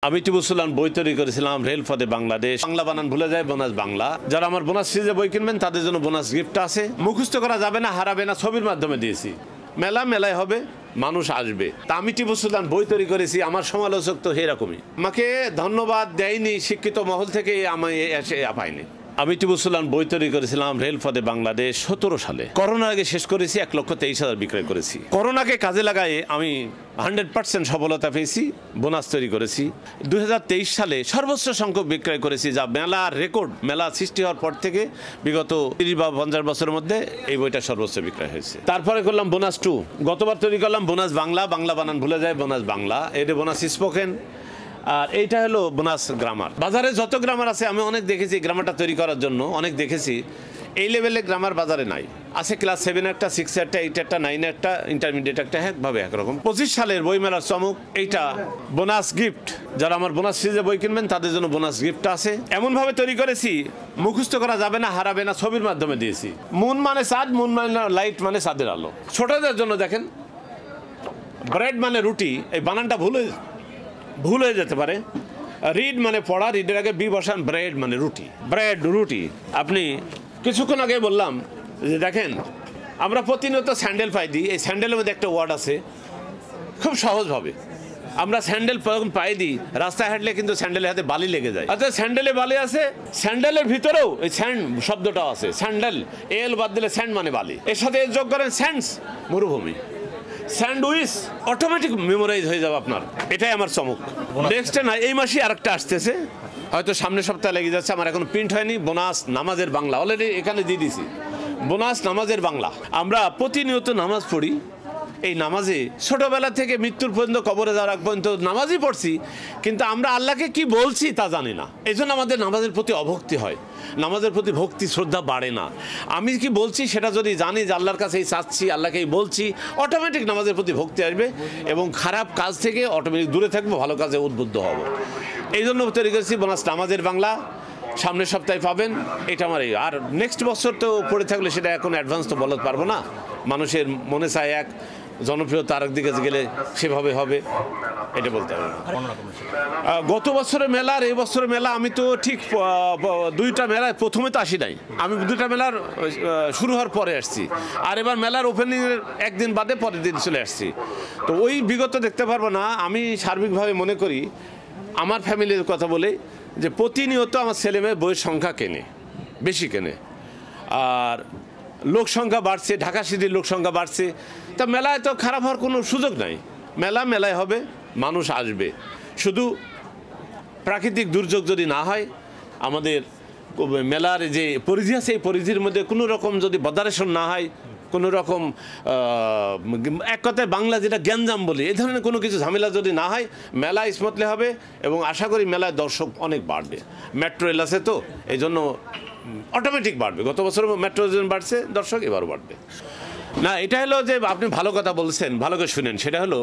আমি টিপু সুলতান বই তৈরি করেছিলাম রেলপথে বাংলাদেশ। বাংলা বানান ভুলে যায় বোনাস বাংলা। যারা আমার বোনাস সিরিজে বই কিনবেন তাদের জন্য বোনাস গিফট আছে। মুখস্থ করা যাবে না, হারাবে না, ছবির মাধ্যমে দিয়েছি। মেলায় হবে, মানুষ আসবে। তা আমি টিপু সুলতান বই তৈরি করেছি, আমার সমালোচক তো এরকমই। আমাকে ধন্যবাদ দেয়নি শিক্ষিত মহল থেকে, আমি এসে পাইনি। আমি টিপু সুলতান বই তৈরি করেছিলাম রেলপথে বাংলাদেশ 17 সালে। করোনার আগে শেষ করেছি, 1,23,000 বিক্রয় করেছি। করোনাকে কাজে লাগায় আমি 100% সফলতা পেয়েছি, বোনাস তৈরি করেছি। 2023 সালে সর্বোচ্চ সংখ্যক বিক্রয় করেছি, যা মেলার রেকর্ড। মেলা সৃষ্টি হওয়ার পর থেকে বিগত 30 বা 50 বছরের মধ্যে এই বইটা সর্বোচ্চ বিক্রয় হয়েছে। তারপরে করলাম বোনাস 2। গতবার তৈরি করলাম বোনাস বাংলা। বাংলা বানান ভুলে যায় বোনাস বাংলা। এটা বোনাস স্পোকেন, আর এইটা হলো বোনাস গ্রামার। বাজারে যত গ্রামার আছে আমি অনেক দেখেছি, গ্রামারটা তৈরি করার জন্য অনেক দেখেছি। এই লেভেলে গ্রামার বাজারে নাই। আছে ক্লাস 7 একটা, 6 একটা, 8 একটা, 9 একটা, ইন্টারমিডিয়েট একটা, একভাবে একরকম। 25 সালের বইমেলার চমক এইটা বোনাস গিফট। যারা আমার বোনাস সিরিজে বই কিনবেন তাদের জন্য বোনাস গিফট আছে। এমনভাবে তৈরি করেছি, মুখস্থ করা যাবে না, হারাবে না, ছবির মাধ্যমে দিয়েছি। মুন মানে চাঁদ, মুন মানে লাইট, মানে চাঁদের আলো। ছোটদের জন্য দেখেন, ব্রেড মানে রুটি, এই বানানটা ভুল হয়ে যেতে পারে। রিড মানে পড়া, রিডের আগে বি বসান, ব্রেড মানে রুটি, ব্রেড রুটি। আপনি কিছুক্ষণ আগে বললাম যে দেখেন, আমরা প্রতিনিয়ত স্যান্ডেল পাই দিই। এই স্যান্ডেলের মধ্যে একটা ওয়ার্ড আছে, খুব সহজভাবে আমরা স্যান্ডেল পাই দিই। রাস্তায় হাঁটলে কিন্তু স্যান্ডেলের হাতে বালি লেগে যায়। আচ্ছা, স্যান্ডেলে বালি আছে, স্যান্ডেলের ভিতরেও এই স্যান্ড শব্দটাও আছে। স্যান্ডেল, এল বাদ দিলে স্যান্ড মানে বালি। এর সাথে যোগ করেন স্যান্ডস, মরুভূমি। স্যান্ডউইচ অটোমেটিক মেমোরাইজ হয়ে যাবে আপনার। এটাই আমার চমক। নেক্সটে না, এই মাসে আরেকটা আসতেছে, হয়তো সামনের সপ্তাহে লেগে যাচ্ছে। আমার এখন প্রিন্ট হয়নি। বোনাস নামাজের বাংলা অলরেডি এখানে দিয়ে দিছি। বোনাস নামাজের বাংলা। আমরা প্রতিনিয়ত নামাজ পড়ি। এই নামাজে ছোটবেলা থেকে মৃত্যুর পর্যন্ত, কবরে যাওয়ার আগ পর্যন্ত নামাজই পড়ছি, কিন্তু আমরা আল্লাহকে কি বলছি তা জানি না। এই জন্য আমাদের নামাজের প্রতি অভক্তি হয়, নামাজের প্রতি ভক্তি শ্রদ্ধা বাড়ে না। আমি কি বলছি সেটা যদি জানি যে আল্লাহর কাছেই চাচ্ছি, আল্লাহকেই বলছি, অটোমেটিক নামাজের প্রতি ভক্তি আসবে এবং খারাপ কাজ থেকে অটোমেটিক দূরে থাকবো, ভালো কাজে উদ্বুদ্ধ হব। এই জন্য তৈরি করেছি বোনাস নামাজের বাংলা। সামনের সপ্তাহে পাবেন। এটা আমার এই। আর নেক্সট বছর তো পড়ে থাকলে সেটা এখন অ্যাডভান্স তো বলতে পারবো না। মানুষের মনে চায় এক, জনপ্রিয়তা আরেক দিকে গেলে সেভাবে হবে, এটা বলতে হবে না। গত বছরের মেলা আর এই বছরের মেলা আমি তো ঠিক 2টা মেলায় প্রথমে তো আসি নাই। আমি 2টা মেলার শুরু হওয়ার পরে আসছি, আর এবার মেলার ওপেনিংয়ের একদিন বাদে পরের দিন চলে আসছি। তো ওই বিগত দেখতে পারবো না। আমি সার্বিকভাবে মনে করি, আমার ফ্যামিলির কথা বলে, যে প্রতিনিয়ত আমার ছেলেমেয়ে বইয়ের সংখ্যা কেনে, বেশি কেনে, আর লোক সংখ্যা বাড়ছে। ঢাকা সিটির লোক সংখ্যা বাড়ছে। তা মেলায় তো খারাপ হওয়ার কোনো সুযোগ নাই। মেলায় হবে, মানুষ আসবে। শুধু প্রাকৃতিক দুর্যোগ যদি না হয়, আমাদের মেলার যে পরিধি আছে, এই পরিধির মধ্যে কোনো রকম যদি বদারেশন না হয়, কোনো রকম এক কথায় বাংলা যেটা গ্যাঞ্জাম বলি, এই ধরনের কোনো কিছু ঝামেলা যদি না হয়, মেলা স্মুথলি হবে এবং আশা করি মেলায় দর্শক অনেক বাড়বে। মেট্রো রেল আছে তো, এই জন্য অটোমেটিক বাড়বে। গত বছর মেট্রো রেল বাড়ছে, দর্শক এবারও বাড়বে। না, এটা হলো যে আপনি ভালো কথা বলছেন, ভালো করে শুনেন। সেটা হলো,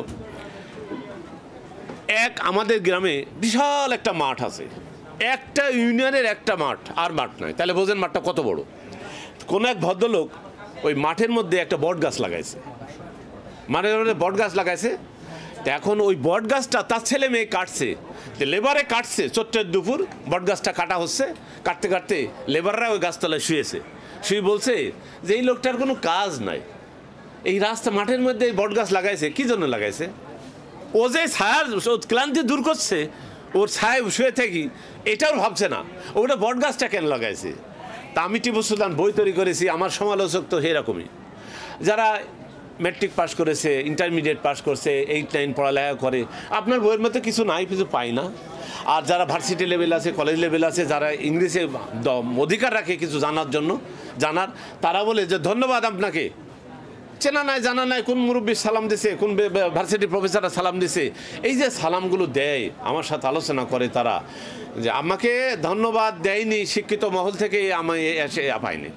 আমাদের গ্রামে বিশাল একটা মাঠ আছে, একটা ইউনিয়নের একটা মাঠ, আর মাঠ নয়। তাহলে বোঝেন মাঠটা কত বড়। কোনো এক ভদ্রলোক ওই মাঠের মধ্যে একটা বট গাছ লাগাইছে, মাঠের মধ্যে বট গাছ লাগাইছে। তো এখন ওই বট গাছটা তার ছেলে মেয়ে কাটছে, লেবারে কাটছে। চৈত্রের দুপুর বট গাছটা কাটা হচ্ছে, কাটতে কাটতে লেবাররা ওই গাছতলায় শুয়ে বলছে যে এই লোকটার কোনো কাজ নাই, এই রাস্তা মাঠের মধ্যে এই বট গাছ লাগাইছে, কি জন্য লাগাইছে? ও যে ছায়ার ক্লান্তি দূর করছে, ওর ছায় শুয়ে থাকি, এটাও ভাবছে না ওটা বট গাছটা কেন লাগাইছে। তা আমি টিপু সুলতান বই তৈরি করেছি, আমার সমালোচক তো এরকমই। যারা ম্যাট্রিক পাস করেছে, ইন্টারমিডিয়েট পাস করছে, 8, 9 পড়ালেখা করে, আপনার বইয়ের মধ্যে কিছু নাই, কিছু পাই না। আর যারা ভার্সিটি লেভেল আছে, কলেজ লেভেল আছে, যারা ইংলিশে অধিকার রাখে কিছু জানার, তারা বলে যে ধন্যবাদ আপনাকে, চেনা নাই জানা নাই কোন মুরব্বী সালাম দিছে, কোন ভার্সিটি প্রফেসররা সালাম দিছে। এই যে সালামগুলো দেয়, আমার সাথে আলোচনা করে তারা, যে আমাকে ধন্যবাদ দেয়নি শিক্ষিত মহল থেকে, আমি এসে পাইনি।